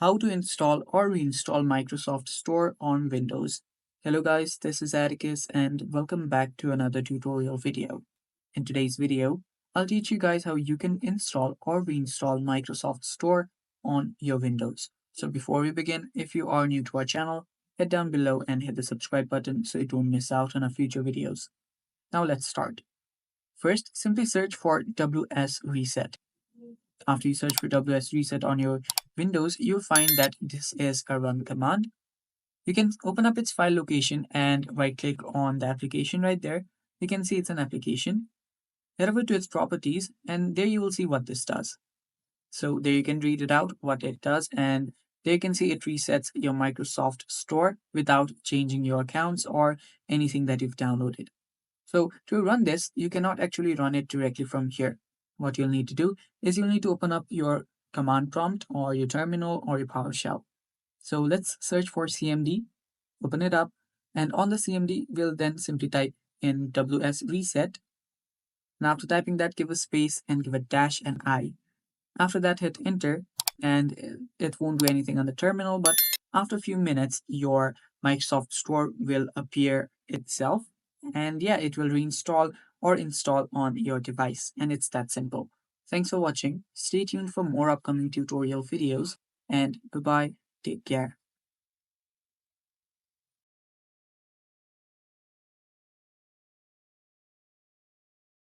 How to install or reinstall Microsoft Store on Windows. Hello guys, this is Atticus and welcome back to another tutorial video. In today's video, I'll teach you guys how you can install or reinstall Microsoft Store on your Windows. So before we begin, if you are new to our channel, head down below and hit the subscribe button so you don't miss out on our future videos. Now let's start. First, simply search for WS Reset. After you search for WS Reset on your Windows, you'll find that this is a run command. You can open up its file location and right click on the application right there. You can see it's an application. Head over to its properties and there you will see what this does. So there you can read it out what it does, and there you can see it resets your Microsoft Store without changing your accounts or anything that you've downloaded. So to run this, you cannot actually run it directly from here. What you'll need to do is you'll need to open up your command prompt or your terminal or your PowerShell. So let's search for CMD, open it up, and on the CMD, we'll then simply type in WS reset. And after typing that, give a space and give a dash and I. After that, hit enter, and it won't do anything on the terminal, but after a few minutes, your Microsoft Store will appear itself. And yeah, it will reinstall or install on your device. And it's that simple. Thanks for watching. Stay tuned for more upcoming tutorial videos. And bye bye. Take care.